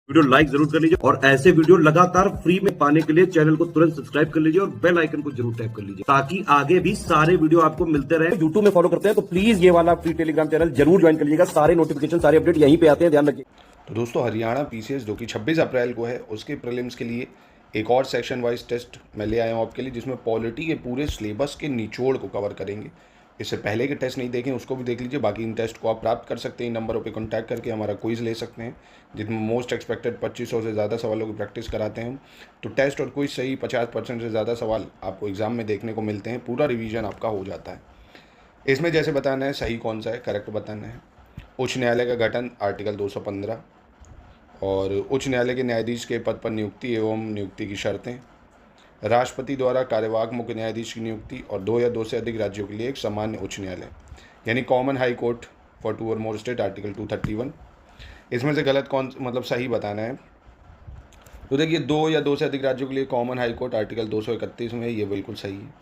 Video like जरूर कर लीजिए और ऐसे वीडियो लगातार फ्री में पाने के लिए चैनल को तुरंत सब्सक्राइब कर लीजिए और बेल आइकन को जरूर टैप कर लीजिए ताकि आगे भी सारे वीडियो आपको मिलते रहे। यूट्यूब में फॉलो करते हैं तो प्लीज ये वाला फ्री टेलीग्राम चैनल जरूर ज्वाइन कर लीजिएगा। सारे नोटिफिकेशन सारे अपडेट यहीं पे आते हैं, ध्यान रखिए। तो दोस्तों, हरियाणा पीसीएस जो कि 26 अप्रैल को है, उसके प्रीलिम्स के लिए एक और सेक्शन वाइज टेस्ट मैं ले आया हूँ आपके लिए, जिसमें पॉलिटी के पूरे सिलेबस के निचोड़ को कवर करेंगे। इससे पहले के टेस्ट नहीं देखें उसको भी देख लीजिए। बाकी इन टेस्ट को आप प्राप्त कर सकते हैं इन नंबरों पे कॉन्टैक्ट करके, हमारा क्विज ले सकते हैं जिसमें मोस्ट एक्सपेक्टेड 2500 से ज़्यादा सवालों की प्रैक्टिस कराते हैं हम। तो टेस्ट और क्विज से ही 50% से ज़्यादा सवाल आपको एग्जाम में देखने को मिलते हैं। पूरा रिवीजन आपका हो जाता है। इसमें जैसे बताना है सही कौन सा है, करेक्ट बताना है। उच्च न्यायालय का गठन आर्टिकल 215, और उच्च न्यायालय के न्यायाधीश के पद पर नियुक्ति एवं नियुक्ति की शर्तें, राष्ट्रपति द्वारा कार्यवाहक मुख्य न्यायाधीश की नियुक्ति, और 2 या 2 से अधिक राज्यों के लिए एक सामान्य उच्च न्यायालय यानी कॉमन हाई कोर्ट फॉर 2 और मोर स्टेट आर्टिकल 231। इसमें से गलत कौन, मतलब सही बताना है। तो देखिए, 2 या 2 से अधिक राज्यों के लिए कॉमन हाई कोर्ट आर्टिकल 231 में, ये बिल्कुल सही है।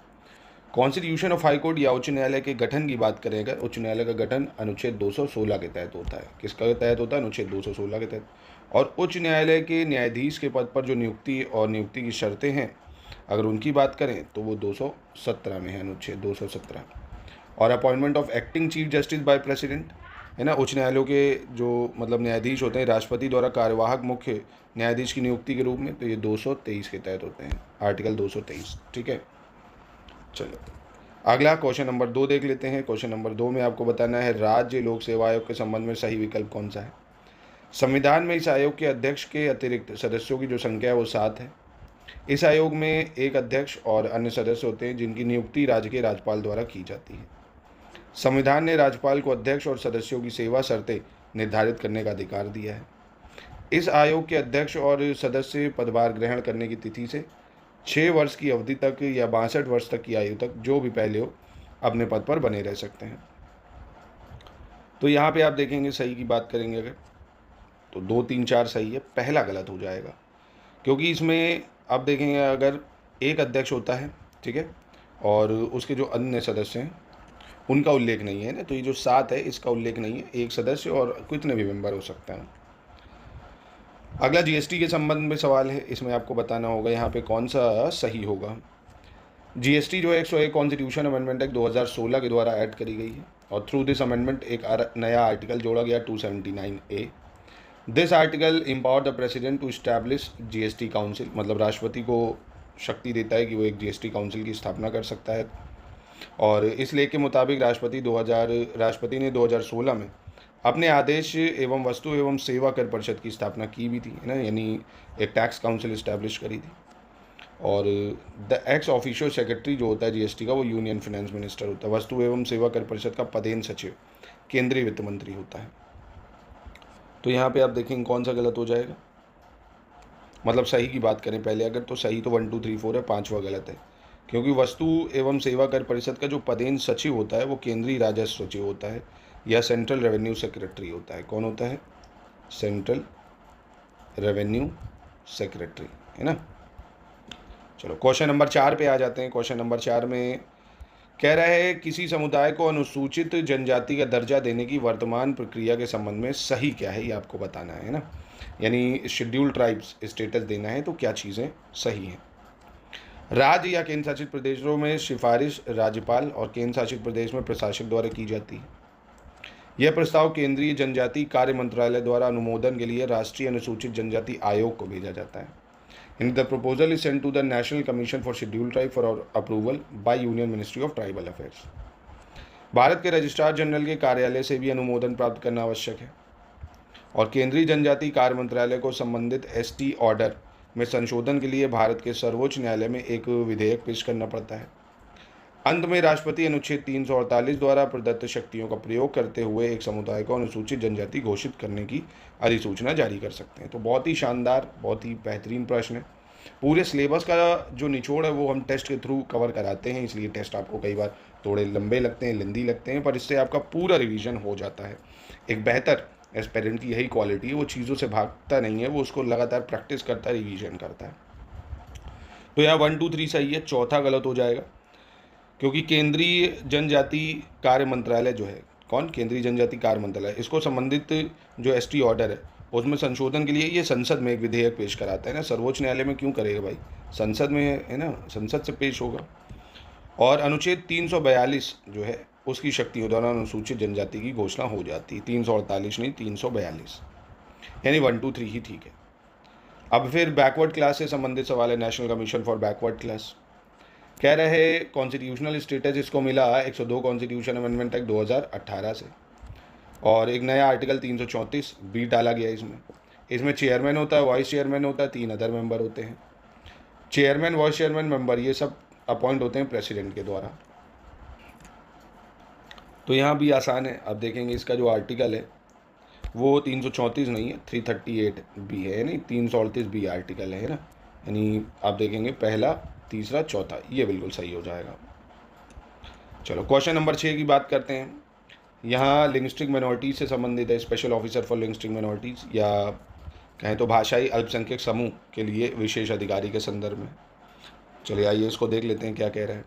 कॉन्स्टिट्यूशन ऑफ हाई कोर्ट या उच्च न्यायालय के गठन की बात करें अगर, उच्च न्यायालय का गठन अनुच्छेद 216 के तहत होता है। किसका तहत होता है? अनुच्छेद 216 के तहत। और उच्च न्यायालय के न्यायाधीश के पद पर जो नियुक्ति और नियुक्ति की शर्तें हैं, अगर उनकी बात करें तो वो 217 में है, अनुच्छेद 217। और appointment of acting chief justice by president है ना, उच्च न्यायालयों के जो मतलब न्यायाधीश होते हैं राष्ट्रपति द्वारा कार्यवाहक मुख्य न्यायाधीश की नियुक्ति के रूप में, तो ये 223 के तहत होते हैं, आर्टिकल 223। ठीक है, चलो अगला क्वेश्चन नंबर 2 देख लेते हैं। क्वेश्चन नंबर 2 में आपको बताना है राज्य लोक सेवा आयोग के संबंध में सही विकल्प कौन सा है। संविधान में इस आयोग के अध्यक्ष के अतिरिक्त सदस्यों की जो संख्या है वो 7 है। इस आयोग में एक अध्यक्ष और अन्य सदस्य होते हैं जिनकी नियुक्ति राज्य के राज्यपाल द्वारा की जाती है। संविधान ने राज्यपाल को अध्यक्ष और सदस्यों की सेवा शर्तें निर्धारित करने का अधिकार दिया है। इस आयोग के अध्यक्ष और सदस्य पदभार ग्रहण करने की तिथि से 6 वर्ष की अवधि तक या 62 वर्ष तक की आयु तक, जो भी पहले हो, अपने पद पर बने रह सकते हैं। तो यहाँ पे आप देखेंगे, सही की बात करेंगे अगर, तो 2, 3, 4 सही है, पहला गलत हो जाएगा। क्योंकि इसमें आप देखेंगे अगर एक अध्यक्ष होता है, ठीक है, और उसके जो अन्य सदस्य हैं उनका उल्लेख नहीं है ना, तो ये जो 7 है इसका उल्लेख नहीं है। एक सदस्य और कितने भी मेंबर हो सकते हैं। अगला जीएसटी के संबंध में सवाल है, इसमें आपको बताना होगा यहाँ पे कौन सा सही होगा। जीएसटी जो है 101 कॉन्स्टिट्यूशन अमेंडमेंट एक्ट 2016 के द्वारा ऐड करी गई है, और थ्रू दिस अमेंडमेंट एक नया आर्टिकल जोड़ा गया 279A। This article empower the president to establish GST council, मतलब राष्ट्रपति को शक्ति देता है कि वो एक जीएसटी काउंसिल की स्थापना कर सकता है। और इस लेख के मुताबिक राष्ट्रपति ने 2016 में अपने आदेश एवं वस्तु एवं सेवा कर परिषद की स्थापना की भी थी, है ना, यानी एक टैक्स काउंसिल इस्टेब्लिश करी थी। और द एक्स ऑफिशियो सेक्रेटरी जो होता है जीएसटी का, वो यूनियन फाइनेंस मिनिस्टर होता है। वस्तु एवं सेवा कर परिषद का पदेन सचिव केंद्रीय वित्त मंत्री होता है। तो यहाँ पे आप देखेंगे कौन सा गलत हो जाएगा। मतलब सही की बात करें पहले अगर, तो सही तो 1, 2, 3, 4 है, 5वां गलत है। क्योंकि वस्तु एवं सेवा कर परिषद का जो पदेन सचिव होता है वो केंद्रीय राजस्व सचिव होता है या सेंट्रल रेवेन्यू सेक्रेटरी होता है। कौन होता है? सेंट्रल रेवेन्यू सेक्रेटरी, है ना। चलो क्वेश्चन नंबर 4 पे आ जाते हैं। क्वेश्चन नंबर 4 में कह रहा है किसी समुदाय को अनुसूचित जनजाति का दर्जा देने की वर्तमान प्रक्रिया के संबंध में सही क्या है, ये आपको बताना है ना। यानी शेड्यूल्ड ट्राइब्स स्टेटस देना है, तो क्या चीज़ें सही हैं। राज्य या केंद्र शासित प्रदेशों में सिफारिश राज्यपाल और केंद्र शासित प्रदेश में प्रशासक द्वारा की जाती है। यह प्रस्ताव केंद्रीय जनजाति कार्य मंत्रालय द्वारा अनुमोदन के लिए राष्ट्रीय अनुसूचित जनजाति आयोग को भेजा जाता है। In the proposal is sent to the national commission for scheduled tribe for approval by union ministry of tribal affairs. Bharat के रजिस्ट्रार जनरल के कार्यालय से भी अनुमोदन प्राप्त करना आवश्यक है, और केंद्रीय जनजाति कार्य मंत्रालय को संबंधित एसटी ऑर्डर में संशोधन के लिए भारत के सर्वोच्च न्यायालय में एक विधेयक पेश करना पड़ता है। अंत में राष्ट्रपति अनुच्छेद 348 द्वारा प्रदत्त शक्तियों का प्रयोग करते हुए एक समुदाय को अनुसूचित जनजाति घोषित करने की अधिसूचना जारी कर सकते हैं। तो बहुत ही शानदार, बहुत ही बेहतरीन प्रश्न है। पूरे सिलेबस का जो निचोड़ है वो हम टेस्ट के थ्रू कवर कराते हैं, इसलिए टेस्ट आपको कई बार थोड़े लंबे लगते हैं, लेंदी लगते हैं, पर इससे आपका पूरा रिवीजन हो जाता है। एक बेहतर एस्पिरेंट की यही क्वालिटी है, वो चीज़ों से भागता नहीं है, वो उसको लगातार प्रैक्टिस करता है, रिवीजन करता है। तो यहाँ 1, 2, 3 सही है, चौथा गलत हो जाएगा। क्योंकि केंद्रीय जनजाति कार्य मंत्रालय जो है, कौन? केंद्रीय जनजाति कार्य मंत्रालय, इसको संबंधित जो एसटी ऑर्डर है उसमें संशोधन के लिए ये संसद में एक विधेयक पेश कराता है ना। सर्वोच्च न्यायालय में क्यों करेगा भाई, संसद में है ना, संसद से पेश होगा। और अनुच्छेद 342 जो है उसकी शक्तियों द्वारा अनुसूचित जनजाति की घोषणा हो जाती है। 348 नहीं, 342, यानी 1 2 3 ही ठीक है। अब फिर बैकवर्ड क्लास से संबंधित सवाल है। National commission for backward class कह रहे कॉन्स्टिट्यूशनल स्टेटस इसको मिला 102 कॉन्स्टिट्यूशन अमेंडमेंट एक्ट 2018 से, और एक नया आर्टिकल 334 भी डाला गया इसमें चेयरमैन होता है, वाइस चेयरमैन होता है, 3 अदर मेंबर होते हैं। चेयरमैन, वाइस चेयरमैन, मेंबर ये सब अपॉइंट होते हैं प्रेसिडेंट के द्वारा। तो यहाँ भी आसान है। अब देखेंगे इसका जो आर्टिकल है वो 334 नहीं है, 338 भी है, यानी 338 भी आर्टिकल है ना। यानी आप देखेंगे पहला, तीसरा, चौथा, ये बिल्कुल सही हो जाएगा। चलो क्वेश्चन नंबर 6 की बात करते हैं। यहाँ लिंग्विस्टिक माइनॉरिटीज से संबंधित है। Special officer for linguistic minorities, या कहें तो भाषाई अल्पसंख्यक समूह के लिए विशेष अधिकारी के संदर्भ में। चलिए आइए इसको देख लेते हैं क्या कह रहे हैं।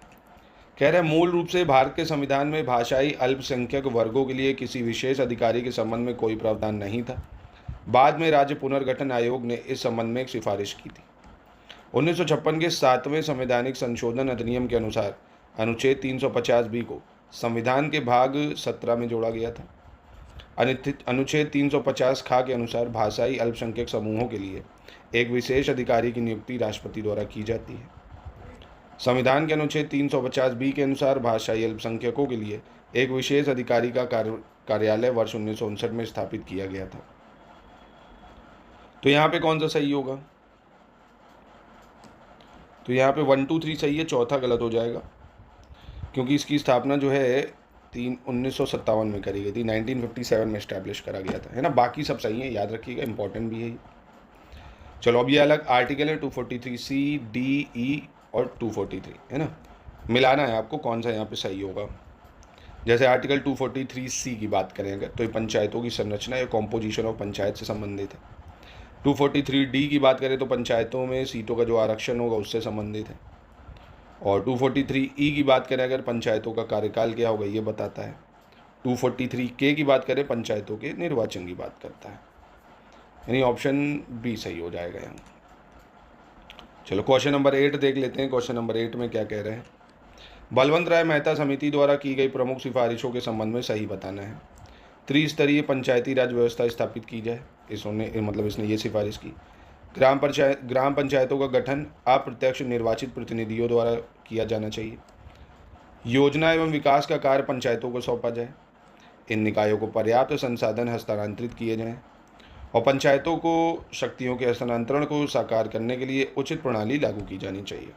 कह रहे हैं मूल रूप से भारत के संविधान में भाषाई अल्पसंख्यक वर्गों के लिए किसी विशेष अधिकारी के संबंध में कोई प्रावधान नहीं था। बाद में राज्य पुनर्गठन आयोग ने इस संबंध में एक सिफारिश की थी। 1956 के 7वें संवैधानिक संशोधन अधिनियम के अनुसार अनुच्छेद 350 को संविधान के भाग 17 में जोड़ा गया था। अनुच्छेद 350 के अनुसार भाषाई अल्पसंख्यक समूहों के लिए एक विशेष अधिकारी की नियुक्ति राष्ट्रपति द्वारा की जाती है। संविधान के अनुच्छेद 350 के अनुसार भाषाई अल्पसंख्यकों के लिए एक विशेष अधिकारी का कार्यालय वर्ष 1959 में स्थापित किया गया था। तो यहाँ पे कौन सा सही होगा? तो यहाँ पे 1 2 3 सही है, चौथा गलत हो जाएगा, क्योंकि इसकी स्थापना जो है 1957 में करी गई थी, 1957 में इस्टेब्लिश करा गया था, है ना। बाकी सब सही है, याद रखिएगा, इंपॉर्टेंट भी है। चलो अब ये अलग आर्टिकल है 243C, D, E और 243, है ना। मिलाना है आपको कौन सा यहाँ पे सही होगा। जैसे आर्टिकल 243C की बात करें अगर, तो ये पंचायतों की संरचना या कॉम्पोजिशन ऑफ पंचायत से संबंधित है। 243D की बात करें तो पंचायतों में सीटों का जो आरक्षण होगा उससे संबंधित है। और 243E की बात करें अगर, पंचायतों का कार्यकाल क्या होगा ये बताता है। 243K की बात करें पंचायतों के निर्वाचन की बात करता है, यानी ऑप्शन बी सही हो जाएगा यहाँ। चलो क्वेश्चन नंबर 8 देख लेते हैं। क्वेश्चन नंबर 8 में क्या कह रहे हैं। बलवंत राय मेहता समिति द्वारा की गई प्रमुख सिफारिशों के संबंध में सही बताना है। त्रिस्तरीय पंचायती राज व्यवस्था स्थापित की जाए, इसने ये सिफारिश की। ग्राम पंचायतों का गठन अप्रत्यक्ष निर्वाचित प्रतिनिधियों द्वारा किया जाना चाहिए। योजना एवं विकास का कार्य पंचायतों को सौंपा जाए। इन निकायों को पर्याप्त संसाधन हस्तांतरित किए जाएं और पंचायतों को शक्तियों के हस्तांतरण को साकार करने के लिए उचित प्रणाली लागू की जानी चाहिए।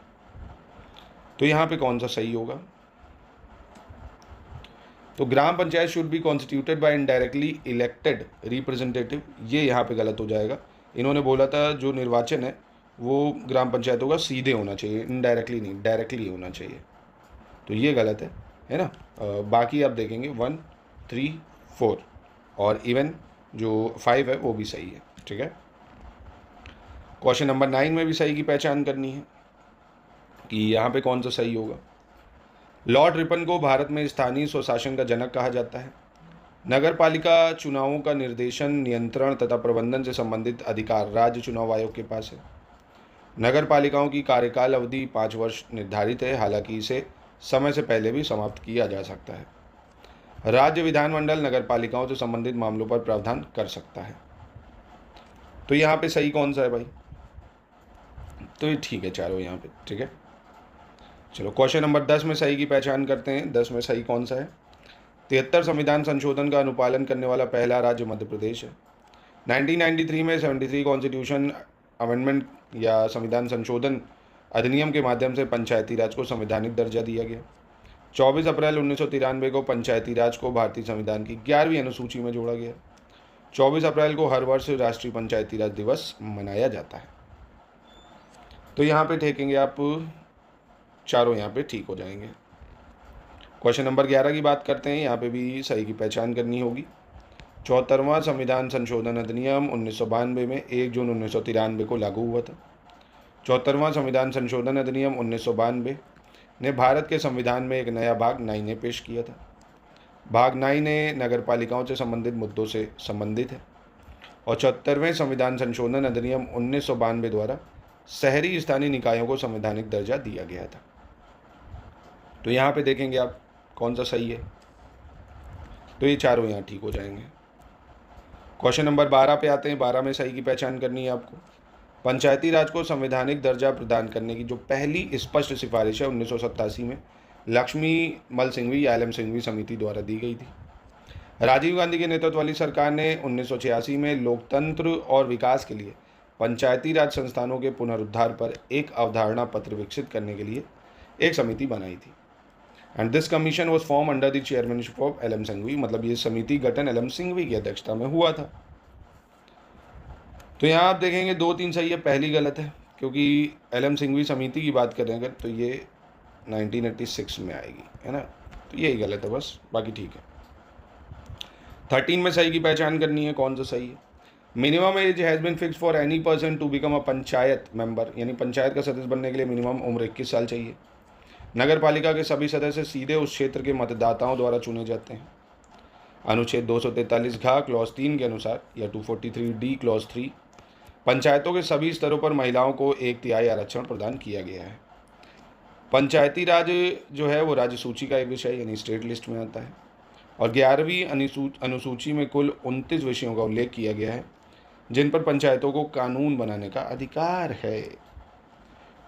तो यहाँ पे कौन सा सही होगा? तो gram panchayat should be constituted by indirectly elected representative, ये यहाँ पे गलत हो जाएगा। इन्होंने बोला था जो निर्वाचन है वो ग्राम पंचायतों का सीधे होना चाहिए, इनडायरेक्टली नहीं, डायरेक्टली होना चाहिए, तो ये गलत है ना। बाकी आप देखेंगे 1 3 4 और इवन जो 5 है वो भी सही है, ठीक है। क्वेश्चन नंबर 9 में भी सही की पहचान करनी है कि यहाँ पे कौन सा सही होगा। लॉर्ड रिपन को भारत में स्थानीय स्वशासन का जनक कहा जाता है। नगर पालिका चुनावों का निर्देशन, नियंत्रण तथा प्रबंधन से संबंधित अधिकार राज्य चुनाव आयोग के पास है। नगर पालिकाओं की कार्यकाल अवधि 5 वर्ष निर्धारित है, हालांकि इसे समय से पहले भी समाप्त किया जा सकता है। राज्य विधानमंडल नगर पालिकाओं से संबंधित मामलों पर प्रावधान कर सकता है। तो यहाँ पे सही कौन सा है भाई? तो ये ठीक है चारों यहाँ पे, ठीक है। चलो क्वेश्चन नंबर 10 में सही की पहचान करते हैं। 10 में सही कौन सा है? 73 संविधान संशोधन का अनुपालन करने वाला पहला राज्य मध्य प्रदेश है। 1993 में 73 कॉन्स्टिट्यूशन अमेंडमेंट या संविधान संशोधन अधिनियम के माध्यम से पंचायती राज को संवैधानिक दर्जा दिया गया। 24 अप्रैल 1993 को पंचायती राज को भारतीय संविधान की 11वीं अनुसूची में जोड़ा गया। 24 अप्रैल को हर वर्ष राष्ट्रीय पंचायती राज दिवस मनाया जाता है। तो यहाँ पे देखेंगे आप चारों यहाँ पे ठीक हो जाएंगे। क्वेश्चन नंबर 11 की बात करते हैं। यहाँ पे भी सही की पहचान करनी होगी। 74वां संविधान संशोधन अधिनियम 1992 में 1 जून 1993 को लागू हुआ था। 74वां संविधान संशोधन अधिनियम 1992 ने भारत के संविधान में एक नया भाग 9 ने पेश किया था। भाग 9 ने नगर पालिकाओं से संबंधित मुद्दों से संबंधित है। और 74वें संविधान संशोधन अधिनियम 1992 द्वारा शहरी स्थानीय निकायों को संवैधानिक दर्जा दिया गया था। तो यहाँ पे देखेंगे आप कौन सा सही है, तो ये चारों यहाँ ठीक हो जाएंगे। क्वेश्चन नंबर 12 पे आते हैं। 12 में सही की पहचान करनी है आपको। पंचायती राज को संवैधानिक दर्जा प्रदान करने की जो पहली स्पष्ट सिफारिश है 1987 में लक्ष्मी मल सिंघवी या एल.एम. सिंघवी समिति द्वारा दी गई थी। राजीव गांधी के नेतृत्व वाली सरकार ने 1986 में लोकतंत्र और विकास के लिए पंचायती राज संस्थानों के पुनरुद्धार पर एक अवधारणा पत्र विकसित करने के लिए एक समिति बनाई थी। And this commission was form under the chairmanship of LM. Singhvi, मतलब ये समिति गठन एल.एम. सिंघवी की अध्यक्षता में हुआ था। तो यहाँ आप देखेंगे 2-3 सही है, पहली गलत है क्योंकि एल.एम. सिंघवी समिति की बात करेंगे तो ये 1986 में आएगी, है ना, तो यही गलत है बस, बाकी ठीक है। 13 में सही की पहचान करनी है, कौन सा सही है। Minimum age has been fix for any person to become a panchayat member, यानी पंचायत का सदस्य बनने के लिए मिनिमम उम्र 21 साल चाहिए। नगर पालिका के सभी सदस्य सीधे उस क्षेत्र के मतदाताओं द्वारा चुने जाते हैं। अनुच्छेद 243 घ क्लॉज 3 के अनुसार या 243D क्लॉज 3 पंचायतों के सभी स्तरों पर महिलाओं को 1/3 आरक्षण प्रदान किया गया है। पंचायती राज जो है वो राज्य सूची का एक विषय यानी स्टेट लिस्ट में आता है और 11वीं अनुसूची में कुल 29 विषयों का उल्लेख किया गया है जिन पर पंचायतों को कानून बनाने का अधिकार है।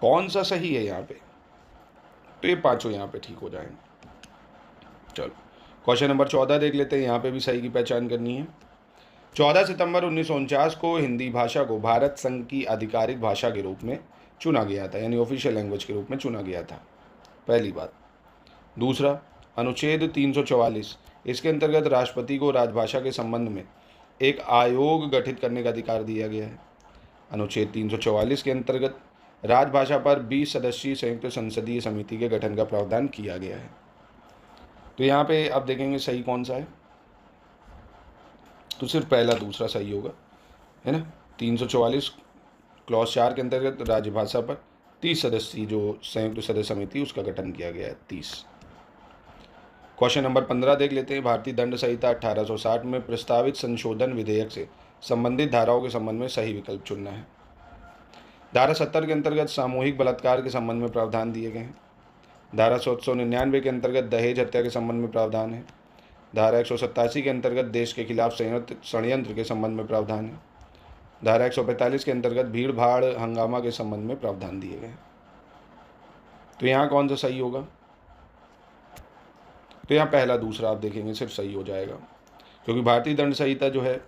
कौन सा सही है यहाँ पे, तो ये पांचों यहाँ पे ठीक हो जाएंगे। चलो क्वेश्चन नंबर 14 देख लेते हैं। यहाँ पे भी सही की पहचान करनी है। 14 सितंबर 1949 को हिंदी भाषा को भारत संघ की आधिकारिक भाषा के रूप में चुना गया था, यानी ऑफिशियल लैंग्वेज के रूप में चुना गया था, पहली बात। दूसरा, अनुच्छेद 344 इसके अंतर्गत राष्ट्रपति को राजभाषा के संबंध में एक आयोग गठित करने का अधिकार दिया गया है। अनुच्छेद 344 के अंतर्गत राजभाषा पर 20 सदस्यीय संयुक्त संसदीय समिति के गठन का प्रावधान किया गया है। तो यहाँ पे आप देखेंगे सही कौन सा है, तो सिर्फ पहला दूसरा सही होगा, है ना। 344 क्लॉज 4 के अंतर्गत राजभाषा पर 30 सदस्यीय जो संयुक्त सदस्य समिति उसका गठन किया गया है, 30। क्वेश्चन नंबर 15 देख लेते हैं। भारतीय दंड संहिता 1860 में प्रस्तावित संशोधन विधेयक से संबंधित धाराओं के संबंध में सही विकल्प चुनना है। धारा 70 के अंतर्गत सामूहिक बलात्कार के संबंध में प्रावधान दिए गए हैं। धारा 799 के अंतर्गत दहेज हत्या के संबंध में प्रावधान है। धारा 187 के अंतर्गत देश के खिलाफ षड्यंत्र के संबंध में प्रावधान है। धारा 145 के अंतर्गत भीड़ भाड़ हंगामा के संबंध में प्रावधान दिए गए। तो यहाँ कौन सा सही होगा, तो यहाँ पहला दूसरा आप देखेंगे सिर्फ सही हो जाएगा, क्योंकि भारतीय दंड संहिता जो है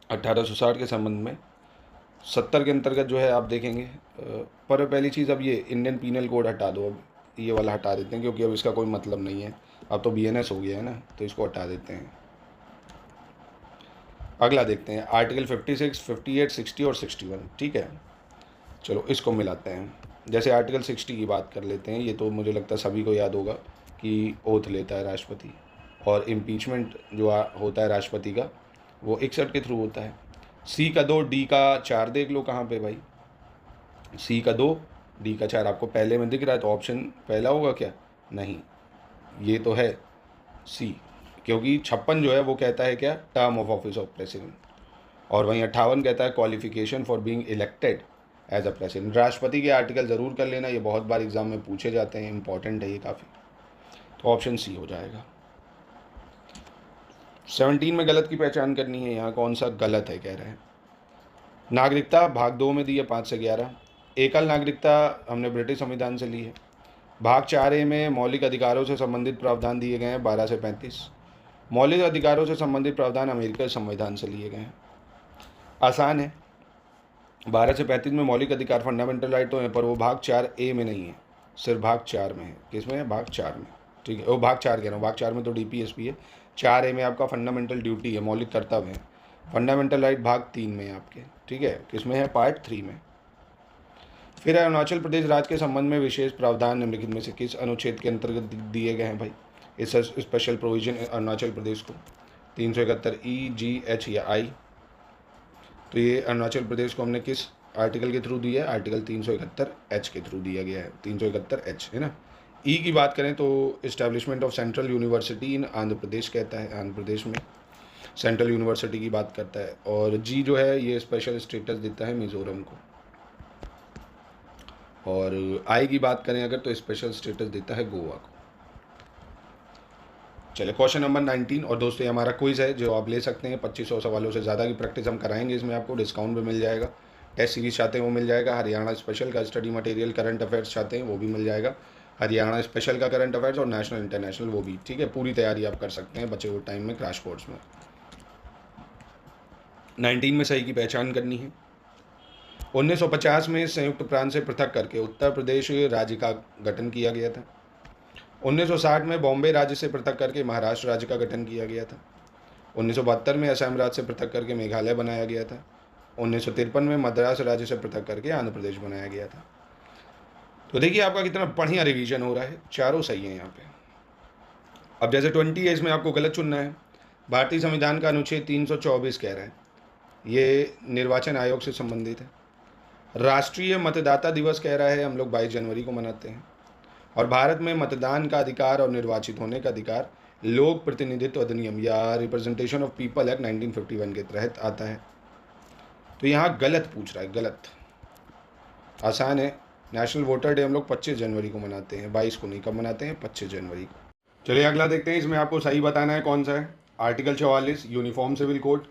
1860 के संबंध में 70 के अंतर्गत जो है आप देखेंगे। पर पहली चीज़, अब ये इंडियन पीनल कोड हटा दो, अब ये वाला हटा देते हैं क्योंकि अब इसका कोई मतलब नहीं है, अब तो BNS हो गया है ना, तो इसको हटा देते हैं। अगला देखते हैं आर्टिकल 56, 58, 60 और 61, ठीक है। चलो इसको मिलाते हैं। जैसे आर्टिकल 60 की बात कर लेते हैं। ये तो मुझे लगता है सभी को याद होगा कि ओथ लेता है राष्ट्रपति, और इम्पीचमेंट जो होता है राष्ट्रपति का वो 61 के थ्रू होता है। C का 2, D का 4 देख लो कहाँ पे भाई, C का 2, D का 4 आपको पहले में दिख रहा है, तो ऑप्शन पहला होगा क्या, नहीं, ये तो है C, क्योंकि 56 जो है वो कहता है क्या, term of office of president, और वहीं 58 कहता है qualification for being elected as a president. राष्ट्रपति के आर्टिकल ज़रूर कर लेना, ये बहुत बार एग्जाम में पूछे जाते हैं, इंपॉर्टेंट है ये काफ़ी, तो ऑप्शन C हो जाएगा। 17 में गलत की पहचान करनी है। यहाँ कौन सा गलत है कह रहे हैं। नागरिकता भाग 2 में दी है 5 से 11। एकल नागरिकता हमने ब्रिटिश संविधान से ली है। भाग 4A में मौलिक अधिकारों से संबंधित प्रावधान दिए गए हैं 12 से 35। मौलिक अधिकारों से संबंधित प्रावधान अमेरिकी संविधान से लिए गए हैं। आसान है, 12 से 35 में मौलिक अधिकार फंडामेंटल राइट तो हैं, पर वो भाग 4A में नहीं है, सिर्फ भाग 4 में है। किस में है, भाग 4 में, ठीक है। वो भाग 4 कह रहा हूँ, भाग 4 में तो DPSP है, 4A में आपका फंडामेंटल ड्यूटी है, मौलिक कर्तव्य है। फंडामेंटल राइट भाग 3 में है आपके, ठीक है। किस में है, पार्ट 3 में। फिर अरुणाचल प्रदेश राज्य के संबंध में विशेष प्रावधान निम्नलिखित में से किस अनुच्छेद के अंतर्गत दिए गए हैं भाई। इस स्पेशल प्रोविजन अरुणाचल प्रदेश को 371E, G, H या I। तो ये अरुणाचल प्रदेश को हमने किस आर्टिकल के थ्रू दिया है, आर्टिकल 371H के थ्रू दिया गया है, 371H, है ना। ई की बात करें तो इस्टेब्लिशमेंट ऑफ सेंट्रल यूनिवर्सिटी इन आंध्र प्रदेश कहता है, आंध्र प्रदेश में। सेंट्रल यूनिवर्सिटी की बात करता है। और जी जो है ये स्पेशल स्टेटस देता है मिज़ोरम को। और आई की बात करें अगर तो स्पेशल स्टेटस देता है गोवा को। चलिए क्वेश्चन नंबर 19। और दोस्तों ये हमारा क्विज़ है जो आप ले सकते हैं। 2500 सवालों से ज़्यादा की प्रैक्टिस हम कराएंगे इसमें, आपको डिस्काउंट भी मिल जाएगा। टेस्ट सीरीज चाहते हैं वो मिल जाएगा। हरियाणा स्पेशल का स्टडी मटेरियल करंट अफेयर्स चाहते हैं वो भी मिल जाएगा। हरियाणा स्पेशल का करंट अफेयर्स और नेशनल इंटरनेशनल वो भी, ठीक है। पूरी तैयारी आप कर सकते हैं बचे हुए टाइम में क्रैश कोर्स में। 19 में सही की पहचान करनी है। 1950 में संयुक्त प्रांत से पृथक करके उत्तर प्रदेश राज्य का गठन किया गया था। 1960 में बॉम्बे राज्य से पृथक करके महाराष्ट्र राज्य का गठन किया गया था। 1972 में असम राज्य से पृथक करके मेघालय बनाया गया था। 1953 में मद्रास राज्य से पृथक करके आंध्र प्रदेश बनाया गया था। तो देखिए आपका कितना बढ़िया रिवीजन हो रहा है, चारों सही है यहाँ पे। अब जैसे 20 है इसमें आपको गलत चुनना है। भारतीय संविधान का अनुच्छेद 324 कह रहा है, ये निर्वाचन आयोग से संबंधित है। राष्ट्रीय मतदाता दिवस कह रहा है हम लोग 22 जनवरी को मनाते हैं। और भारत में मतदान का अधिकार और निर्वाचित होने का अधिकार लोक प्रतिनिधित्व अधिनियम या रिप्रेजेंटेशन ऑफ पीपल एक्ट 1951 के तहत आता है। तो यहाँ गलत पूछ रहा है, गलत। आसान है। नेशनल वोटर डे हम लोग 25 जनवरी को मनाते हैं, 22 को नहीं। कब मनाते हैं? 25 जनवरी को। चलिए अगला देखते हैं। इसमें आपको सही बताना है कौन सा है। आर्टिकल 44 यूनिफॉर्म सिविल कोड,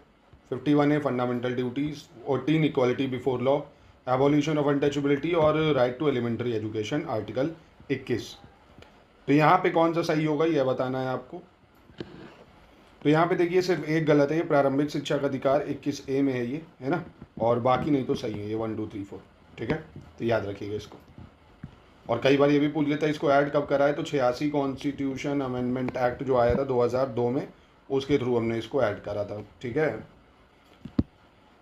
51 है fundamental duties, 14 equality before law, abolition of untouchability और right to elementary education article 21। तो यहाँ पे कौन सा सही होगा यह बताना है आपको। तो यहाँ पे देखिए सिर्फ एक गलत है, ये प्रारंभिक शिक्षा का अधिकार 21A में है, ये है ना। और बाकी नहीं तो सही है, ये 1 2 3 4, ठीक है। तो याद रखिएगा इसको। और कई बार ये भी पूछ लेता है इसको ऐड कब करा है, तो 86 कॉन्स्टिट्यूशन अमेंडमेंट एक्ट जो आया था 2002 में, उसके थ्रू हमने इसको ऐड करा था, ठीक है।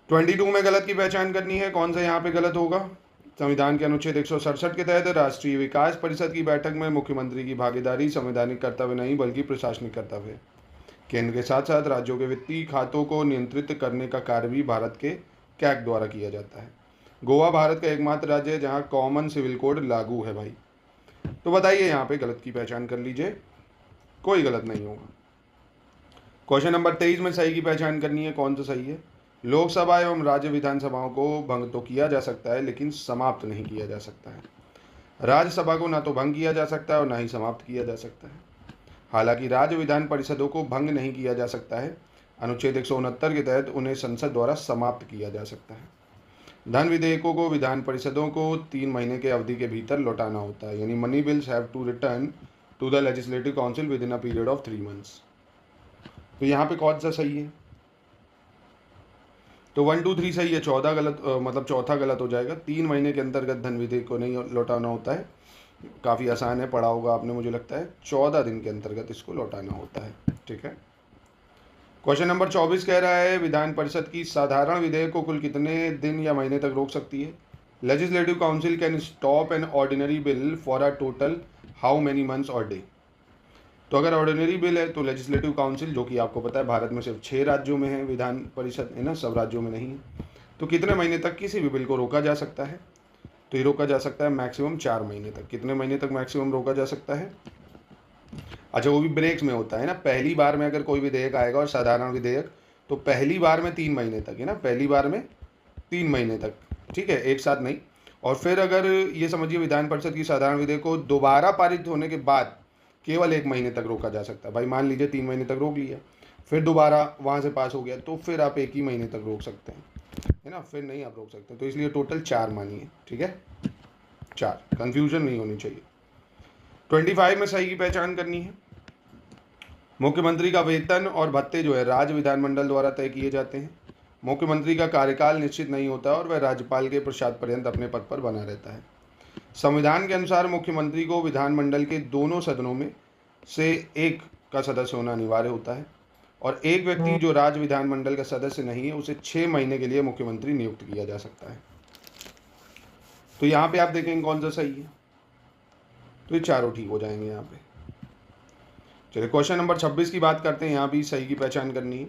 22 में गलत की पहचान करनी है, कौन सा यहाँ पे गलत होगा। संविधान के अनुच्छेद 167 के तहत राष्ट्रीय विकास परिषद की बैठक में मुख्यमंत्री की भागीदारी संवैधानिक कर्तव्य नहीं बल्कि प्रशासनिक कर्तव्य है। केंद्र के साथ साथ राज्यों के वित्तीय खातों को नियंत्रित करने का कार्य भी भारत के कैग द्वारा किया जाता है। गोवा भारत का एकमात्र राज्य है जहां कॉमन सिविल कोड लागू है भाई। तो बताइए यहाँ पे गलत की पहचान कर लीजिए, कोई गलत नहीं होगा। क्वेश्चन नंबर 23 में सही की पहचान करनी है, कौन सा सही है। लोकसभा एवं राज्य विधानसभाओं को भंग तो किया जा सकता है लेकिन समाप्त नहीं किया जा सकता है। राज्यसभा को ना तो भंग किया जा सकता है और ना ही समाप्त किया जा सकता है। हालांकि राज्य विधान परिषदों को भंग नहीं किया जा सकता है, अनुच्छेद 169 के तहत उन्हें संसद द्वारा समाप्त किया जा सकता है। धन विधेयकों को विधान परिषदों को 3 महीने के अवधि के भीतर लौटाना होता है, यानी money bills have to return to the legislative council within a period of 3 months. तो यहाँ पे कौन सा सही है। तो 1 2 3 सही है, 14 गलत, मतलब चौथा गलत हो जाएगा। 3 महीने के अंतर्गत धन विधेयक को नहीं लौटाना होता है, काफ़ी आसान है, पढ़ा होगा आपने मुझे लगता है। 14 दिन के अंतर्गत इसको लौटाना होता है, ठीक है। क्वेश्चन नंबर 24 कह रहा है विधान परिषद की साधारण विधेयक को कुल कितने दिन या महीने तक रोक सकती है। Legislative council can stop an ordinary bill for a total how many months और डे। तो अगर ऑर्डिनरी बिल है तो लेजिस्लेटिव काउंसिल, जो कि आपको पता है भारत में सिर्फ 6 राज्यों में है विधान परिषद, है ना, सब राज्यों में नहीं है, तो कितने महीने तक किसी भी बिल को रोका जा सकता है। तो ये रोका जा सकता है मैक्सिमम 4 महीने तक। कितने महीने तक मैक्सिमम रोका जा सकता है। अच्छा वो भी ब्रेक्स में होता है ना। पहली बार में अगर कोई विधेयक आएगा और साधारण विधेयक, तो पहली बार में 3 महीने तक, है ना, पहली बार में 3 महीने तक, ठीक है, एक साथ नहीं। और फिर अगर ये समझिए विधान परिषद की साधारण विधेयक को दोबारा पारित होने के बाद केवल 1 महीने तक रोका जा सकता है। भाई मान लीजिए 3 महीने तक रोक लिया, फिर दोबारा वहाँ से पास हो गया, तो फिर आप 1 ही महीने तक रोक सकते हैं, है ना, फिर नहीं आप रोक सकते। तो इसलिए टोटल 4 मानिए, ठीक है, 4, कंफ्यूजन नहीं होनी चाहिए। 25 में सही की पहचान करनी है। मुख्यमंत्री का वेतन और भत्ते जो है राज्य विधानमंडल द्वारा तय किए जाते हैं। मुख्यमंत्री का कार्यकाल निश्चित नहीं होता और वह राज्यपाल के पश्चात पर्यंत अपने पद पर बना रहता है। संविधान के अनुसार मुख्यमंत्री को विधानमंडल के दोनों सदनों में से एक का सदस्य होना अनिवार्य होता है और एक व्यक्ति जो राज्य विधानमंडल का सदस्य नहीं है उसे 6 महीने के लिए मुख्यमंत्री नियुक्त किया जा सकता है। तो यहाँ पे आप देखेंगे कौन सा सही है, तो ये चारों ठीक हो जाएंगे यहाँ पे। चलिए क्वेश्चन नंबर 26 की बात करते हैं। यहाँ भी सही की पहचान करनी है।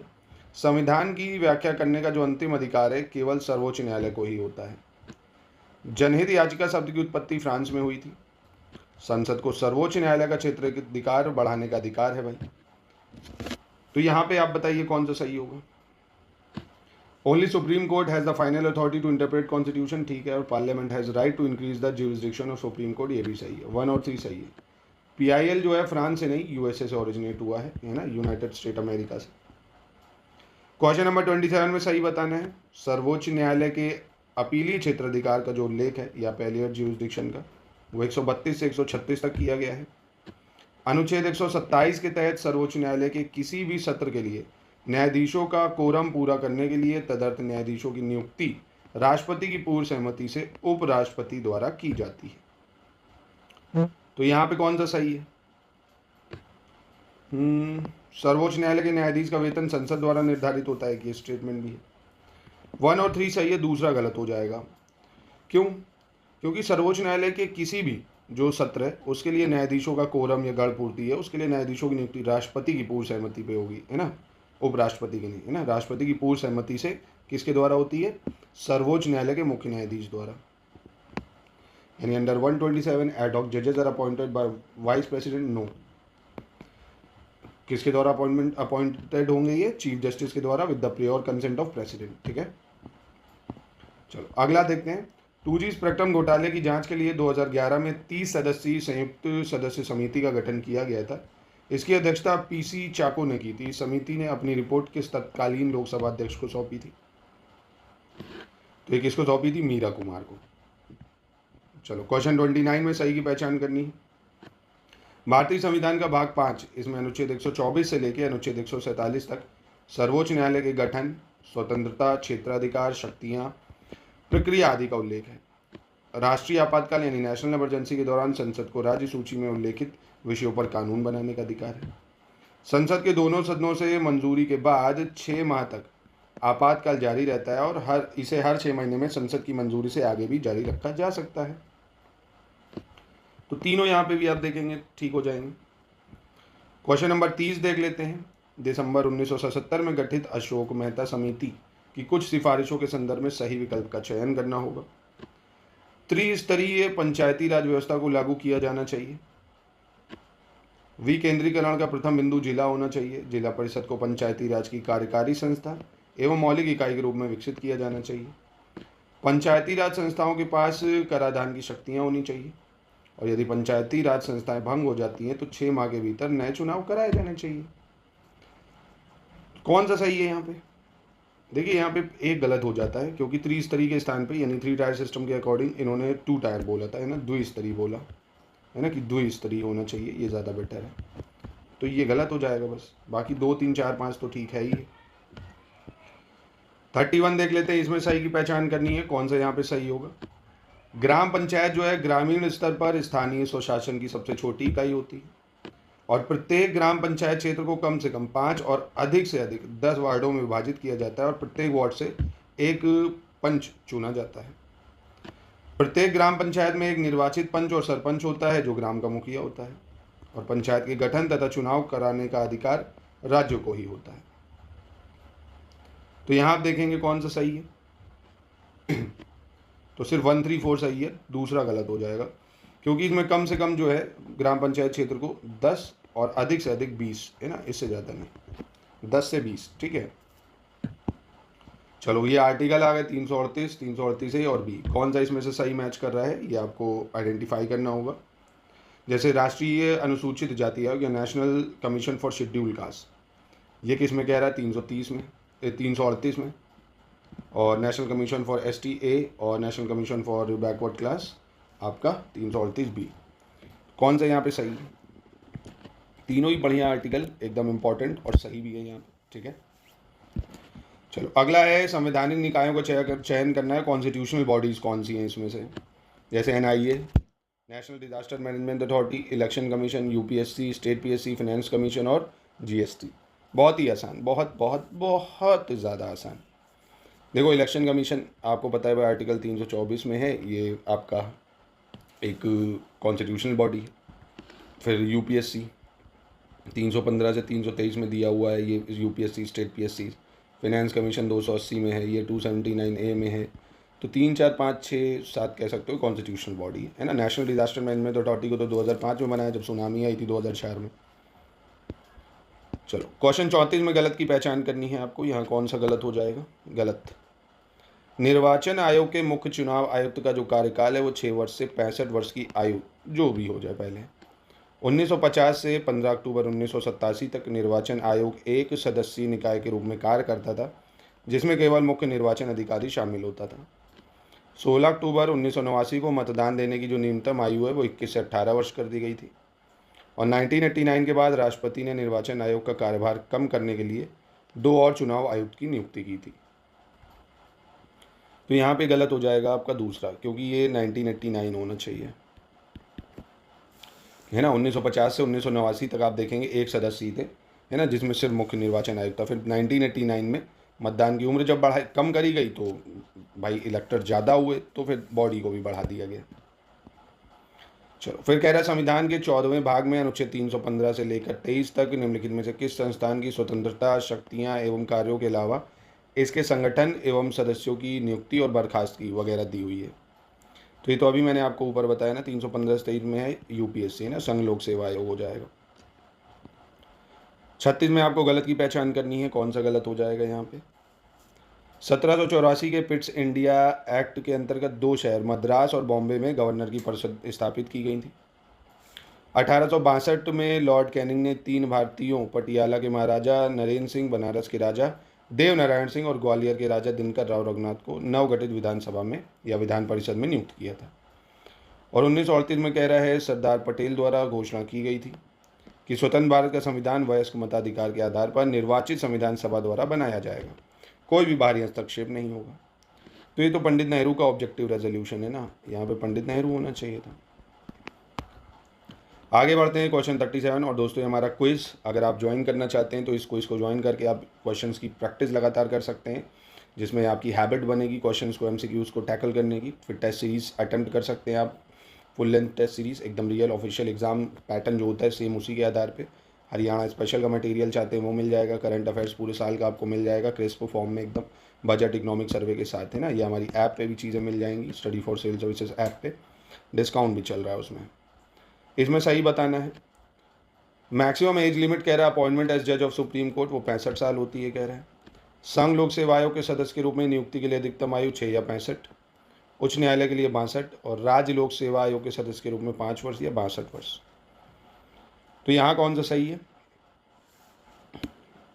संविधान की व्याख्या करने का जो अंतिम अधिकार है केवल सर्वोच्च न्यायालय को ही होता है। जनहित याचिका शब्द की उत्पत्ति फ्रांस में हुई थी। संसद को सर्वोच्च न्यायालय का क्षेत्र अधिकार बढ़ाने का अधिकार है भाई। तो यहाँ पे आप बताइए कौन सा सही होगा। Only supreme court has the final authority to interpret constitution, ठीक है, और parliament has right to increase the jurisdiction of supreme court, ये भी सही है। 1 और 3 सही है। PIL जो है फ्रांस से नहीं USA से ओरिजिनेट हुआ है ना, यूनाइटेड स्टेट अमेरिका से। क्वेश्चन नंबर 27 में सही बताना है। सर्वोच्च न्यायालय के अपीलीय क्षेत्राधिकार का जो उल्लेख है या अपेलियर ज्यूरिसडिक्शन का, वो 132 से 136 तक किया गया है। अनुच्छेद 127 के तहत सर्वोच्च न्यायालय के किसी भी सत्र के लिए न्यायाधीशों का कोरम पूरा करने के लिए तदर्थ न्यायाधीशों की नियुक्ति राष्ट्रपति की पूर्व सहमति से उपराष्ट्रपति द्वारा की जाती है। तो यहाँ पे कौन सा सही है? सर्वोच्च न्यायालय के न्यायाधीश का वेतन संसद द्वारा निर्धारित होता है कि ये स्टेटमेंट भी है। 1 और 3 सही है, दूसरा गलत हो जाएगा। क्यों? क्योंकि सर्वोच्च न्यायालय के किसी भी जो सत्र है उसके लिए न्यायाधीशों का कोरम या गढ़ पूर्ति है, उसके लिए न्यायाधीशों की नियुक्ति राष्ट्रपति की पूर्व सहमति पे होगी, है ना, उपराष्ट्रपति की नहीं, है ना, राष्ट्रपति की पूर्व सहमति से किसके द्वारा होती है? सर्वोच्च न्यायालय के मुख्य न्यायाधीश द्वारा। यानी अंडर 127 एड हॉक जजेस are appointed by vice president, no. किसके द्वारा अपॉइंटेड होंगे ये? चीफ जस्टिस के द्वारा with the prior consent of president, ठीक है। चलो अगला देखते हैं। 2G स्पेक्ट्रम घोटाले की जांच के लिए 2011 में 30 सदस्यीय संयुक्त सदस्य समिति का गठन किया गया था। इसकी अध्यक्षता PC चाको ने की थी। समिति ने अपनी रिपोर्ट किस तत्कालीन लोकसभा अध्यक्ष को सौंपी थी? तो ये किसको सौंपी थी? मीरा कुमार को। चलो क्वेश्चन 29 में सही की पहचान करनी है। भारतीय संविधान का भाग 5, इसमें अनुच्छेद 124 से लेकर अनुच्छेद 147 तक सर्वोच्च न्यायालय के गठन, स्वतंत्रता, क्षेत्राधिकार, शक्तियां, प्रक्रिया आदि का उल्लेख है। राष्ट्रीय आपातकाल यानी नेशनल इमरजेंसी के दौरान संसद को राज्य सूची में उल्लेखित विषयों पर कानून बनाने का अधिकार है। संसद के दोनों सदनों से मंजूरी के बाद 6 माह तक आपातकाल जारी रहता है और हर 6 महीने में संसद की मंजूरी से आगे भी जारी रखा जा सकता है। तो तीनों यहाँ पे भी आप देखेंगे ठीक हो जाएंगे। क्वेश्चन नंबर 30 देख लेते हैं। दिसंबर 1977 में गठित अशोक मेहता समिति की कुछ सिफारिशों के संदर्भ में सही विकल्प का चयन करना होगा। त्रिस्तरीय पंचायती राज व्यवस्था को लागू किया जाना चाहिए। विकेंद्रीकरण का प्रथम बिंदु जिला होना चाहिए। जिला परिषद को पंचायती राज की कार्यकारी संस्था एवं मौलिक इकाई के रूप में विकसित किया जाना चाहिए। पंचायती राज संस्थाओं के पास कराधान की शक्तियां होनी चाहिए और यदि पंचायती राज संस्थाएं भंग हो जाती हैं तो 6 माह के भीतर नए चुनाव कराए जाने चाहिए। कौन सा सही है यहाँ पे? देखिए यहाँ पे एक गलत हो जाता है क्योंकि त्रिस्तरीय के स्थान पे यानी 3 टायर सिस्टम के अकॉर्डिंग इन्होंने 2 टायर बोला था, है ना, द्विस्तरीय बोला है ना, कि द्विस्तरीय होना चाहिए, ये ज़्यादा बेटर है। तो ये गलत हो जाएगा बस। बाकी 2, 3, 4, 5 तो ठीक है ही है। 31 देख लेते हैं। इसमें सही की पहचान करनी है, कौन सा यहाँ पे सही होगा। ग्राम पंचायत जो है ग्रामीण स्तर पर स्थानीय स्वशासन की सबसे छोटी इकाई होती है और प्रत्येक ग्राम पंचायत क्षेत्र को कम से कम 5 और अधिक से अधिक 10 वार्डों में विभाजित किया जाता है और प्रत्येक वार्ड से एक पंच चुना जाता है। प्रत्येक ग्राम पंचायत में एक निर्वाचित पंच और सरपंच होता है जो ग्राम का मुखिया होता है और पंचायत के गठन तथा चुनाव कराने का अधिकार राज्य को ही होता है। तो यहाँ आप देखेंगे कौन सा सही है। तो सिर्फ 1, 3, 4 सही है, दूसरा गलत हो जाएगा क्योंकि इसमें कम से कम जो है ग्राम पंचायत क्षेत्र को 10 और अधिक से अधिक 20, है ना, इससे ज़्यादा नहीं, 10 से 20, ठीक है। चलो ये आर्टिकल आ गए 338, 338 ए और बी। कौन सा इसमें से सही मैच कर रहा है ये आपको आइडेंटिफाई करना होगा। जैसे राष्ट्रीय अनुसूचित जाति आयोग या national commission for schedule caste, ये किस में कह रहा है? 330 में, 338 में। और नेशनल कमीशन फॉर STA और national commission for backward class आपका 338 बी। कौन सा यहाँ पे सही है? तीनों ही बढ़िया आर्टिकल, एकदम इम्पॉर्टेंट और सही भी है यहाँ पे, ठीक है। चलो अगला है संवैधानिक निकायों का चयन करना है। कॉन्स्टिट्यूशनल बॉडीज़ कौन सी हैं इसमें से? जैसे NIA, national disaster management authority, election commission, UPSC, state PSC, finance commission और GST। बहुत ही आसान, बहुत बहुत बहुत ज़्यादा आसान। देखो इलेक्शन कमीशन आपको पता है भाई आर्टिकल 324 में है, ये आपका एक कॉन्स्टिट्यूशनल बॉडी है। फिर UPSC 315 से 323 में दिया हुआ है, ये UPSC state PSC। Finance commission 280 में है, ये 279A में है। तो 3, 4, 5, 6, 7 कह सकते हो कॉन्स्टिट्यूशनल बॉडी है ना। नेशनल डिजास्टर मैनेजमेंट अथॉरिटी को तो 2005 में बनाया जब सुनामी आई थी 2004 में। चलो क्वेश्चन 34 में गलत की पहचान करनी है आपको। यहाँ कौन सा गलत हो जाएगा? गलत। निर्वाचन आयोग के मुख्य चुनाव आयुक्त का जो कार्यकाल है वो 6 वर्ष से 65 वर्ष की आयु जो भी हो जाए पहले 1950 से 15 अक्टूबर 1987 तक निर्वाचन आयोग एक सदस्यीय निकाय के रूप में कार्य करता था, जिसमें केवल मुख्य निर्वाचन अधिकारी शामिल होता था। 16 अक्टूबर 1989 को मतदान देने की जो न्यूनतम आयु है वो 21 से 18 वर्ष कर दी गई थी। और 1989 के बाद राष्ट्रपति ने निर्वाचन आयोग का कार्यभार कम करने के लिए 2 और चुनाव आयुक्त की नियुक्ति की थी। तो यहाँ पे गलत हो जाएगा आपका दूसरा, क्योंकि ये 1989 होना चाहिए, है ना। 1950 से 1989 तक आप देखेंगे एक सदस्य थे, है ना, जिसमें सिर्फ मुख्य निर्वाचन आयुक्त था। फिर 1989 में मतदान की उम्र जब कम करी गई तो भाई इलेक्टर ज़्यादा हुए, तो फिर बॉडी को भी बढ़ा दिया गया। चलो फिर कह रहा है संविधान के 14वें भाग में अनुच्छेद 315 से लेकर 23 तक निम्नलिखित में से किस संस्थान की स्वतंत्रता, शक्तियाँ एवं कार्यों के अलावा इसके संगठन एवं सदस्यों की नियुक्ति और बर्खास्तगी वगैरह दी हुई है? तो ये तो अभी मैंने आपको ऊपर बताया ना, 315 से 23 में है यूपीएससी, ना, संघ लोक सेवा आयोग हो जाएगा। 36 में आपको गलत की पहचान करनी है। कौन सा गलत हो जाएगा यहाँ पे? 1784 के पिट्स इंडिया एक्ट के अंतर्गत 2 शहर मद्रास और बॉम्बे में गवर्नर की परिषद स्थापित की गई थी। 1862 में लॉर्ड कैनिंग ने 3 भारतीयों, पटियाला के महाराजा नरेंद्र सिंह, बनारस के राजा देव नारायण सिंह और ग्वालियर के राजा दिनकर राव रघुनाथ को नवगठित विधानसभा में या विधान परिषद में नियुक्त किया था। और 1938 में कह रहा है सरदार पटेल द्वारा घोषणा की गई थी कि स्वतंत्र भारत का संविधान वयस्क मताधिकार के आधार पर निर्वाचित संविधान सभा द्वारा बनाया जाएगा, कोई भी बाहरी हस्तक्षेप नहीं होगा। तो ये तो पंडित नेहरू का ऑब्जेक्टिव रेजोल्यूशन है ना, यहाँ पे पंडित नेहरू होना चाहिए था। आगे बढ़ते हैं क्वेश्चन 37। और दोस्तों हमारा क्विज़ अगर आप ज्वाइन करना चाहते हैं तो इस क्विज़ को ज्वाइन करके आप क्वेश्चंस की प्रैक्टिस लगातार कर सकते हैं, जिसमें आपकी हैबिट बनेगी क्वेश्चंस को, एमसीक्यूज़ को टैकल करने की। फिर टेस्ट सीरीज़ अटेम्प्ट कर सकते हैं आप, फुल लेंथ टेस्ट सीरीज़, एकदम रियल ऑफिशियल एग्जाम पैटर्न जो होता है सेम उसी के आधार पर। हरियाणा स्पेशल का मटेरियल चाहते हैं वो मिल जाएगा, करंट अफेयर्स पूरे साल का आपको मिल जाएगा क्रिस्प फॉर्म में एकदम, बजट इकोनॉमिक सर्वे के साथ, है ना। ये हमारी ऐप पे भी चीज़ें मिल जाएंगी, study for civil services app पे डिस्काउंट भी चल रहा है उसमें। इसमें सही बताना है। मैक्सिमम एज लिमिट कह रहा है अपॉइंटमेंट एज जज ऑफ सुप्रीम कोर्ट वो 65 साल होती है कह रहा है। संघ लोक सेवा आयोग के सदस्य के रूप में नियुक्ति के लिए अधिकतम आयु 6 या 65, उच्च न्यायालय के लिए 62 और राज्य लोक सेवा आयोग के सदस्य के रूप में 5 वर्ष या 62 वर्ष। तो यहाँ कौन सा सही है?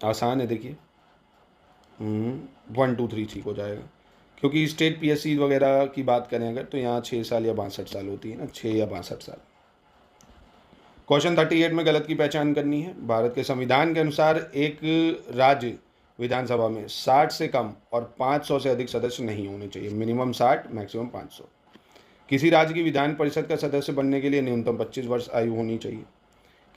आसान है, देखिए 1 2 3 ठीक हो जाएगा, क्योंकि स्टेट पीएससी वगैरह की बात करें अगर तो यहाँ 6 साल या 62 साल होती है ना, 6 या 62 साल। क्वेश्चन 38 में गलत की पहचान करनी है। भारत के संविधान के अनुसार एक राज्य विधानसभा में 60 से कम और 500 से अधिक सदस्य नहीं होने चाहिए, मिनिमम 60 मैक्सिमम 500। किसी राज्य की विधान परिषद का सदस्य बनने के लिए न्यूनतम 25 वर्ष आयु होनी चाहिए।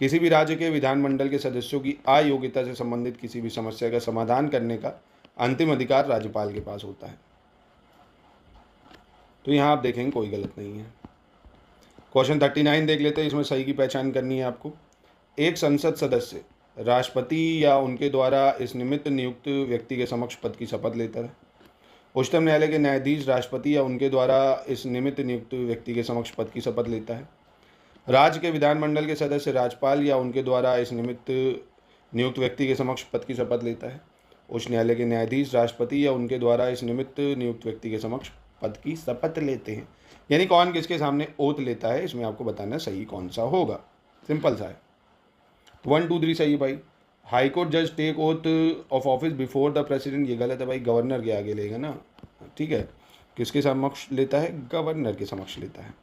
किसी भी राज्य के विधानमंडल के सदस्यों की अयोग्यता से संबंधित किसी भी समस्या का समाधान करने का अंतिम अधिकार राज्यपाल के पास होता है। तो यहाँ आप देखेंगे कोई गलत नहीं है। क्वेश्चन 39 देख लेते हैं, इसमें सही की पहचान करनी है आपको। एक संसद सदस्य राष्ट्रपति या उनके द्वारा इस निमित्त नियुक्त व्यक्ति के समक्ष पद की शपथ लेता है। उच्चतम न्यायालय के न्यायाधीश राष्ट्रपति या उनके द्वारा इस निमित्त नियुक्त व्यक्ति के समक्ष पद की शपथ लेता है। राज्य के विधानमंडल के सदस्य राज्यपाल या उनके द्वारा इस निमित्त नियुक्त व्यक्ति के समक्ष पद की शपथ लेता है। उच्च न्यायालय के न्यायाधीश राष्ट्रपति या उनके द्वारा इस निमित्त नियुक्त व्यक्ति के समक्ष पद की शपथ लेते हैं। यानी कौन किसके सामने ओथ लेता है, इसमें आपको बताना सही कौन सा होगा। सिंपल सा है, 1 2 3 सही भाई। हाई कोर्ट जज take oath of office before the president, ये गलत है भाई, गवर्नर के आगे लेगा ना, ठीक है। किसके समक्ष लेता है? गवर्नर के समक्ष लेता है।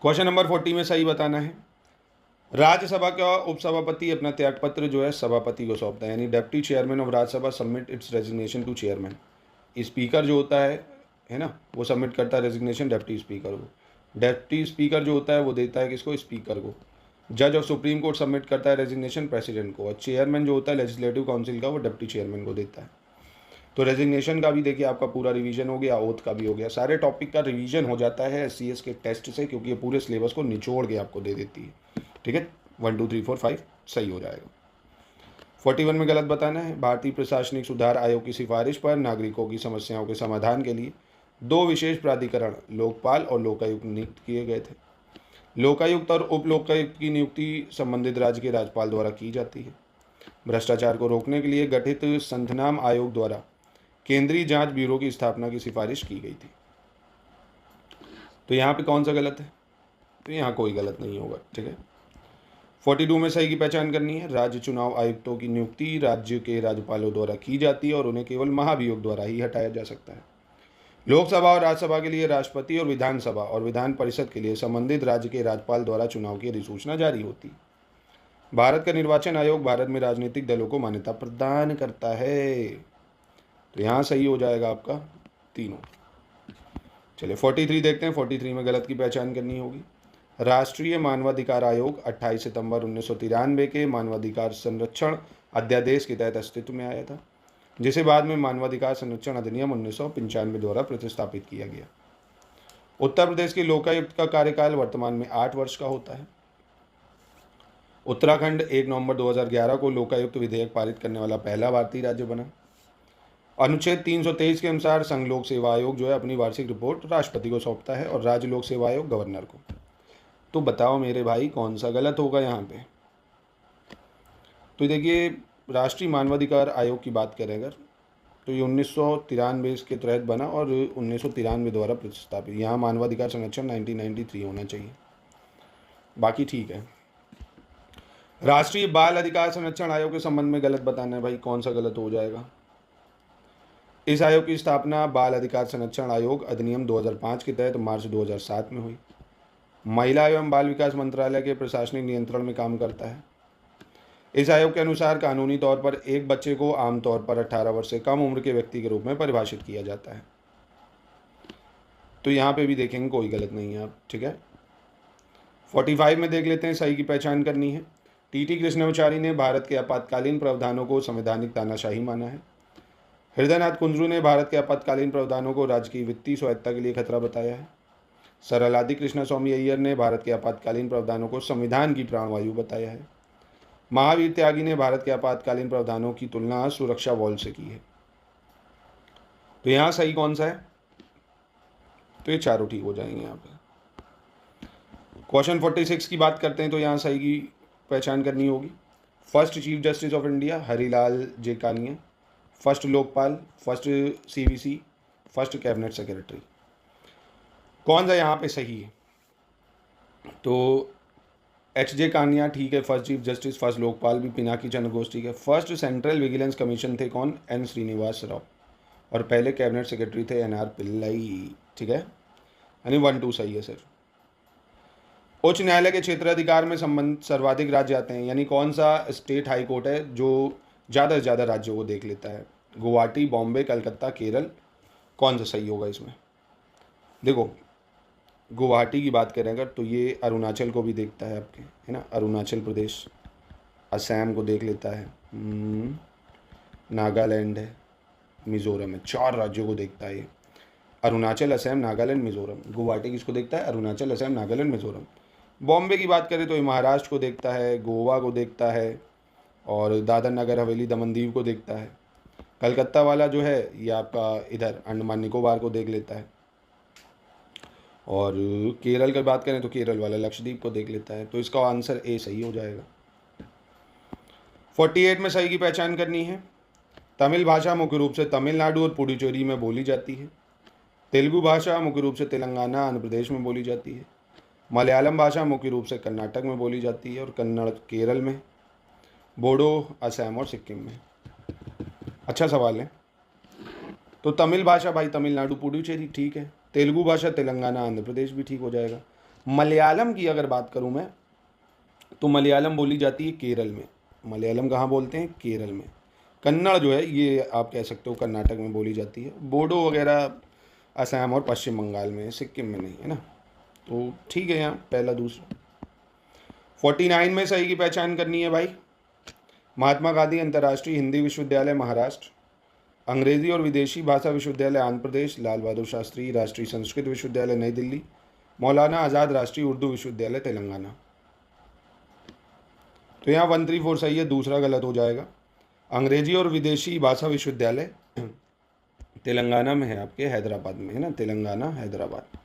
क्वेश्चन नंबर 40 में सही बताना है। राज्यसभा का उपसभापति अपना त्यागपत्र जो है सभापति को सौंपता है, यानी deputy chairman of Rajya Sabha submit its resignation to chairman. Speaker जो होता है ना, वो सबमिट करता है रेजिग्नेशन डेप्टी स्पीकर को। डेप्टी स्पीकर जो होता है वो देता है किसको? स्पीकर को। जज ऑफ सुप्रीम कोर्ट सबमिट करता है रेजिग्नेशन प्रेसिडेंट को, और चेयरमैन जो होता है लेजिस्लेटिव काउंसिल का वो डिप्टी चेयरमैन को देता है। तो रेजिग्नेशन का भी देखिए आपका पूरा रिवीजन हो गया, ओथ का भी हो गया, सारे टॉपिक का रिवीजन हो जाता है एससीएस के टेस्ट से, क्योंकि ये पूरे सिलेबस को निचोड़ के आपको दे देती है। ठीक है, 1 2 3 4 5 सही हो जाएगा। 41 में गलत बताना है। भारतीय प्रशासनिक सुधार आयोग की सिफारिश पर नागरिकों की समस्याओं के समाधान के लिए 2 विशेष प्राधिकरण लोकपाल और लोकायुक्त नियुक्त किए गए थे। लोकायुक्त और उप लोकायुक्त की नियुक्ति संबंधित राज्य के राज्यपाल द्वारा की जाती है। भ्रष्टाचार को रोकने के लिए गठित संथनाम आयोग द्वारा केंद्रीय जांच ब्यूरो की स्थापना की सिफारिश की गई थी। तो यहाँ पे कौन सा गलत है? तो यहाँ कोई गलत नहीं होगा, ठीक है। 42 में सही की पहचान करनी है। राज्य चुनाव आयुक्तों की नियुक्ति राज्य के राज्यपालों द्वारा की जाती है और उन्हें केवल महाभियोग द्वारा ही हटाया जा सकता है। लोकसभा और राज्यसभा के लिए राष्ट्रपति और विधानसभा और विधान परिषद के लिए संबंधित राज्य के राज्यपाल द्वारा चुनाव की अधिसूचना जारी होती है। भारत का निर्वाचन आयोग भारत में राजनीतिक दलों को मान्यता प्रदान करता है। तो यहाँ सही हो जाएगा आपका तीनों। चलिए 43 देखते हैं। 43 में गलत की पहचान करनी होगी। राष्ट्रीय मानवाधिकार आयोग 28 सितंबर 1993 के मानवाधिकार संरक्षण अध्यादेश के तहत अस्तित्व में आया था, जिसे बाद में मानवाधिकार संरक्षण अधिनियम 1995 द्वारा प्रतिस्थापित किया गया। उत्तर प्रदेश के लोकायुक्त का कार्यकाल वर्तमान में 8 वर्ष का होता है। उत्तराखंड 1 नवंबर 2011 को लोकायुक्त विधेयक पारित करने वाला पहला भारतीय राज्य बना। अनुच्छेद 323 के अनुसार संघ लोक सेवा आयोग जो है अपनी वार्षिक रिपोर्ट राष्ट्रपति को सौंपता है और राज्य लोक सेवा आयोग गवर्नर को। तो बताओ मेरे भाई कौन सा गलत होगा यहाँ पे? तो देखिए, राष्ट्रीय मानवाधिकार आयोग की बात करें अगर, तो ये 1993 के तहत बना और 1993 द्वारा प्रतिस्थापित। यहाँ मानवाधिकार संरक्षण 1993 होना चाहिए, बाकी ठीक है। राष्ट्रीय बाल अधिकार संरक्षण आयोग के संबंध में गलत बताना है भाई, कौन सा गलत हो जाएगा? इस आयोग की स्थापना बाल अधिकार संरक्षण आयोग अधिनियम 2005 के तहत मार्च 2007 में हुई। महिला एवं बाल विकास मंत्रालय के प्रशासनिक नियंत्रण में काम करता है। इस आयोग के अनुसार कानूनी तौर पर एक बच्चे को आमतौर पर 18 वर्ष से कम उम्र के व्यक्ति के रूप में परिभाषित किया जाता है। तो यहाँ पे भी देखेंगे कोई गलत नहीं है आप, ठीक है। 45 में देख लेते हैं, सही की पहचान करनी है। टीटी कृष्णाचारी ने भारत के आपातकालीन प्रावधानों को संवैधानिक तानाशाही माना है। हृदयनाथ कुंजरू ने भारत के आपातकालीन प्रावधानों को राज्य की वित्तीय स्वायत्तता के लिए खतरा बताया है। सरलादि कृष्णा स्वामी अय्यर ने भारत के आपातकालीन प्रावधानों को संविधान की प्राणवायु बताया है। महावीर त्यागी ने भारत के आपातकालीन प्रावधानों की तुलना सुरक्षा वॉल से की है। तो यहाँ सही कौन सा है? तो ये चारों ठीक हो जाएंगे यहाँ पे। क्वेश्चन 46 की बात करते हैं, तो यहाँ सही की पहचान करनी होगी। First chief justice of India Harilal J Kania, first Lokpal, first CVC, first cabinet secretary. कौन सा यहाँ पे सही है? तो एच जे कानिया ठीक है, first chief justice. First Lokpal भी पिनाकी चंद्र घोष ठीक है। फर्स्ट सेंट्रल विजिलेंस कमीशन थे कौन? एन श्रीनिवास राव। और पहले कैबिनेट सेक्रेटरी थे एन आर पिल्लई, ठीक है। यानी 1 2 सही है सर। उच्च न्यायालय के क्षेत्राधिकार में संबंध सर्वाधिक राज्य आते हैं, यानी कौन सा स्टेट हाई कोर्ट है जो ज़्यादा से ज़्यादा राज्यों को देख लेता है? गुवाहाटी, बॉम्बे, कलकत्ता, केरल। कौन सा सही होगा इसमें? देखो, गुवाहाटी की बात करें अगर, तो ये अरुणाचल को भी देखता है आपके, है ना। अरुणाचल प्रदेश, असम को देख लेता है, नागालैंड है, मिज़ोरम है। 4 राज्यों को देखता है ये, अरुणाचल, असम, नागालैंड, मिज़ोरम। गुवाहाटी किसको देखता है? अरुणाचल, असम, नागालैंड, मिज़ोरम। बॉम्बे की बात करें तो ये महाराष्ट्र को देखता है, गोवा को देखता है और दादर नगर हवेली, दमन दीव को देखता है। कलकत्ता वाला जो है ये आपका इधर अंडमान निकोबार को देख लेता है। और केरल की बात करें तो केरल वाला लक्षद्वीप को देख लेता है। तो इसका आंसर ए सही हो जाएगा। 48 में सही की पहचान करनी है। तमिल भाषा मुख्य रूप से तमिलनाडु और पुडुचेरी में बोली जाती है। तेलुगु भाषा मुख्य रूप से तेलंगाना, आंध्र प्रदेश में बोली जाती है। मलयालम भाषा मुख्य रूप से कर्नाटक में बोली जाती है और कन्नड़ केरल में, बोडो असम और सिक्किम में। अच्छा सवाल है। तो तमिल भाषा भाई तमिलनाडु, पुडुचेरी ठीक है। तेलुगु भाषा तेलंगाना, आंध्र प्रदेश भी ठीक हो जाएगा। मलयालम की अगर बात करूं मैं, तो मलयालम बोली जाती है केरल में। मलयालम कहाँ बोलते हैं? केरल में। कन्नड़ जो है ये आप कह सकते हो कर्नाटक में बोली जाती है। बोडो वगैरह असम और पश्चिम बंगाल में, सिक्किम में नहीं, है ना। तो ठीक है यहाँ पहला दूसरा। 49 में सही की पहचान करनी है भाई। महात्मा गांधी अंतर्राष्ट्रीय हिंदी विश्वविद्यालय महाराष्ट्र, अंग्रेजी और विदेशी भाषा विश्वविद्यालय आंध्र प्रदेश, लाल बहादुर शास्त्री राष्ट्रीय संस्कृत विश्वविद्यालय नई दिल्ली, मौलाना आज़ाद राष्ट्रीय उर्दू विश्वविद्यालय तेलंगाना। तो यहाँ 1 3 4 सही है, दूसरा गलत हो जाएगा। अंग्रेजी और विदेशी भाषा विश्वविद्यालय तेलंगाना में है आपके, हैदराबाद में, है ना। तेलंगाना, हैदराबाद।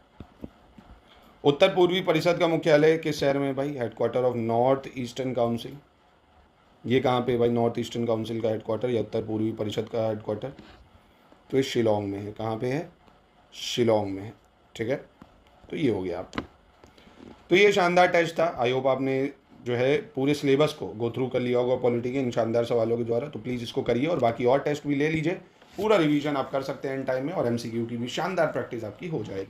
उत्तर पूर्वी परिषद का मुख्यालय किस शहर में है भाई? Headquarter of north eastern council. ये कहाँ पे भाई? नॉर्थ ईस्टर्न काउंसिल का हेडक्वार्टर या उत्तर पूर्वी परिषद का हेडक्वार्टर? तो ये शिलोंग में है। कहाँ पे है? शिलोंग में है। ठीक है, तो ये हो गया आपका। तो ये शानदार टेस्ट था। आई होप आपने जो है पूरे सिलेबस को गो थ्रू कर लिया होगा पॉलिटी के इन शानदार सवालों के द्वारा। तो प्लीज़ इसको करिए और बाकी और टेस्ट भी ले लीजिए। पूरा रिवीजन आप कर सकते हैं इन टाइम में और एमसीक्यू की भी शानदार प्रैक्टिस आपकी हो जाएगी।